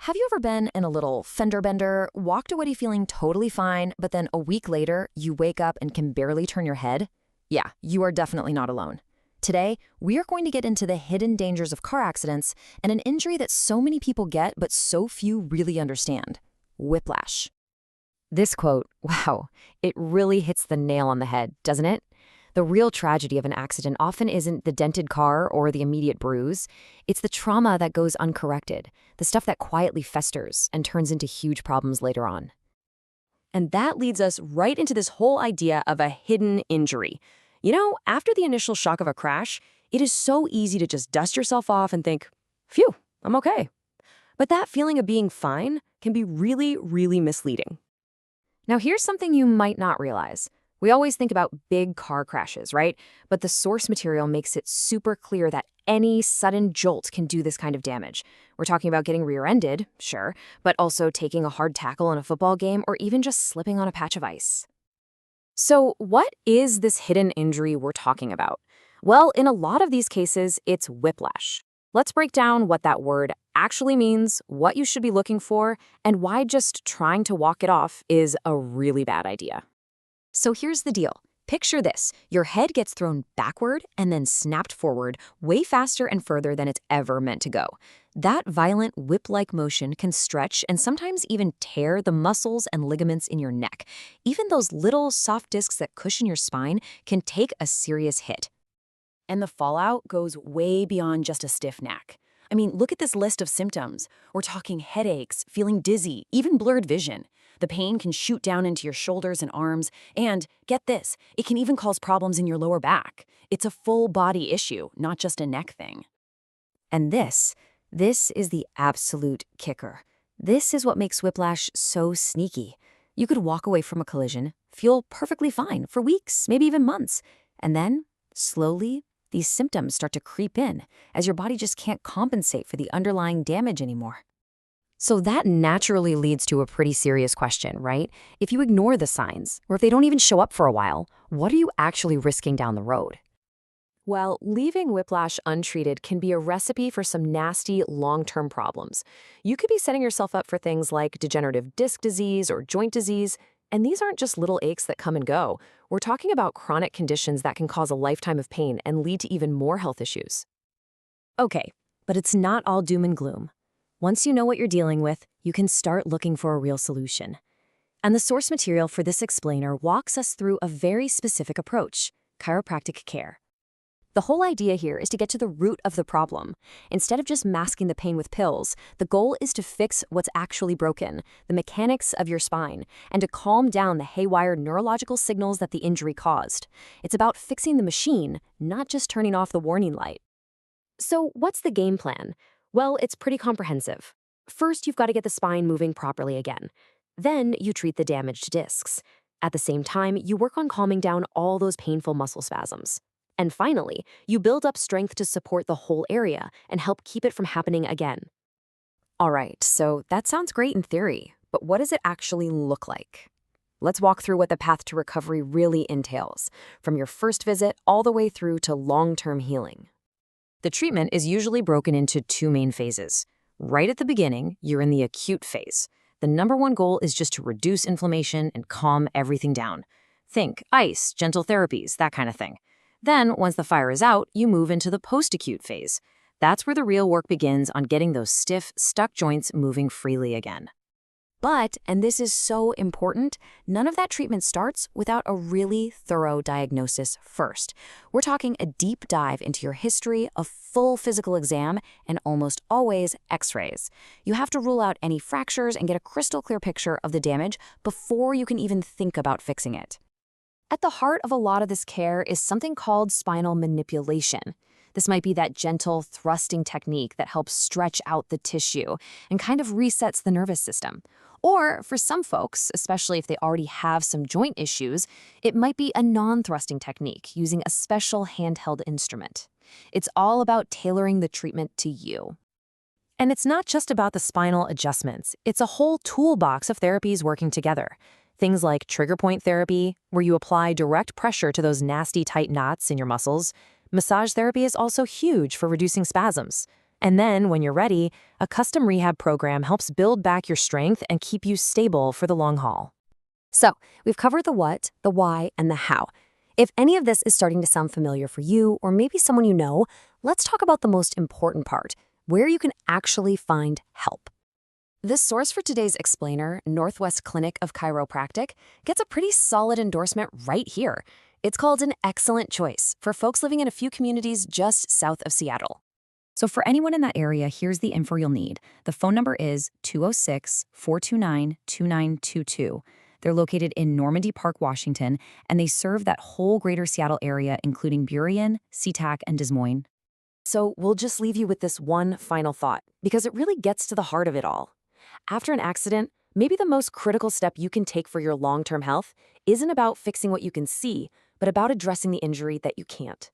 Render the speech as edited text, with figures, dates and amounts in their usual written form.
Have you ever been in a little fender bender, walked away feeling totally fine, but then a week later, you wake up and can barely turn your head? Yeah, you are definitely not alone. Today, we are going to get into the hidden dangers of car accidents and an injury that so many people get but so few really understand: whiplash. This quote, wow, it really hits the nail on the head, doesn't it? The real tragedy of an accident often isn't the dented car or the immediate bruise. It's the trauma that goes uncorrected, the stuff that quietly festers and turns into huge problems later on. And that leads us right into this whole idea of a hidden injury. After the initial shock of a crash, it is so easy to just dust yourself off and think, phew, I'm okay. But that feeling of being fine can be really, really misleading. Now, here's something you might not realize. We always think about big car crashes, right? But the source material makes it super clear that any sudden jolt can do this kind of damage. We're talking about getting rear-ended, sure, but also taking a hard tackle in a football game or even just slipping on a patch of ice. So what is this hidden injury we're talking about? Well, in a lot of these cases, it's whiplash. Let's break down what that word actually means, what you should be looking for, and why just trying to walk it off is a really bad idea. So here's the deal. Picture this. Your head gets thrown backward and then snapped forward way faster and further than it's ever meant to go. That violent whip-like motion can stretch and sometimes even tear the muscles and ligaments in your neck. Even those little soft discs that cushion your spine can take a serious hit. And the fallout goes way beyond just a stiff neck. I mean, look at this list of symptoms. We're talking headaches, feeling dizzy, even blurred vision. The pain can shoot down into your shoulders and arms, and get this, it can even cause problems in your lower back. It's a full body issue, not just a neck thing. And this is the absolute kicker. This is what makes whiplash so sneaky. You could walk away from a collision, feel perfectly fine for weeks, maybe even months, and then, slowly, these symptoms start to creep in as your body just can't compensate for the underlying damage anymore. So that naturally leads to a pretty serious question, right? If you ignore the signs, or if they don't even show up for a while, what are you actually risking down the road? Well, leaving whiplash untreated can be a recipe for some nasty long-term problems. You could be setting yourself up for things like degenerative disc disease or joint disease, and these aren't just little aches that come and go. We're talking about chronic conditions that can cause a lifetime of pain and lead to even more health issues. Okay, but it's not all doom and gloom. Once you know what you're dealing with, you can start looking for a real solution. And the source material for this explainer walks us through a very specific approach: chiropractic care. The whole idea here is to get to the root of the problem. Instead of just masking the pain with pills, the goal is to fix what's actually broken, the mechanics of your spine, and to calm down the haywire neurological signals that the injury caused. It's about fixing the machine, not just turning off the warning light. So what's the game plan? Well, it's pretty comprehensive. First, you've got to get the spine moving properly again. Then you treat the damaged discs. At the same time, you work on calming down all those painful muscle spasms. And finally, you build up strength to support the whole area and help keep it from happening again. All right, so that sounds great in theory, but what does it actually look like? Let's walk through what the path to recovery really entails, from your first visit all the way through to long-term healing. The treatment is usually broken into two main phases. Right at the beginning, you're in the acute phase. The number one goal is just to reduce inflammation and calm everything down. Think ice, gentle therapies, that kind of thing. Then, once the fire is out, you move into the post-acute phase. That's where the real work begins on getting those stiff, stuck joints moving freely again. But, and this is so important, none of that treatment starts without a really thorough diagnosis first. We're talking a deep dive into your history, a full physical exam, and almost always x-rays. You have to rule out any fractures and get a crystal clear picture of the damage before you can even think about fixing it. At the heart of a lot of this care is something called spinal manipulation. This might be that gentle thrusting technique that helps stretch out the tissue and kind of resets the nervous system. Or for some folks, especially if they already have some joint issues, it might be a non-thrusting technique using a special handheld instrument. It's all about tailoring the treatment to you. And it's not just about the spinal adjustments. It's a whole toolbox of therapies working together. Things like trigger point therapy, where you apply direct pressure to those nasty tight knots in your muscles. Massage therapy is also huge for reducing spasms. And then, when you're ready, a custom rehab program helps build back your strength and keep you stable for the long haul. So, we've covered the what, the why, and the how. If any of this is starting to sound familiar for you or maybe someone you know, let's talk about the most important part, where you can actually find help. The source for today's explainer, Northwest Clinic of Chiropractic, gets a pretty solid endorsement right here. It's called an excellent choice for folks living in a few communities just south of Seattle. So for anyone in that area, here's the info you'll need. The phone number is 206-429-2922. They're located in Normandy Park, Washington, and they serve that whole greater Seattle area, including Burien, SeaTac, and Des Moines. So we'll just leave you with this one final thought, because it really gets to the heart of it all. After an accident, maybe the most critical step you can take for your long-term health isn't about fixing what you can see, but about addressing the injury that you can't.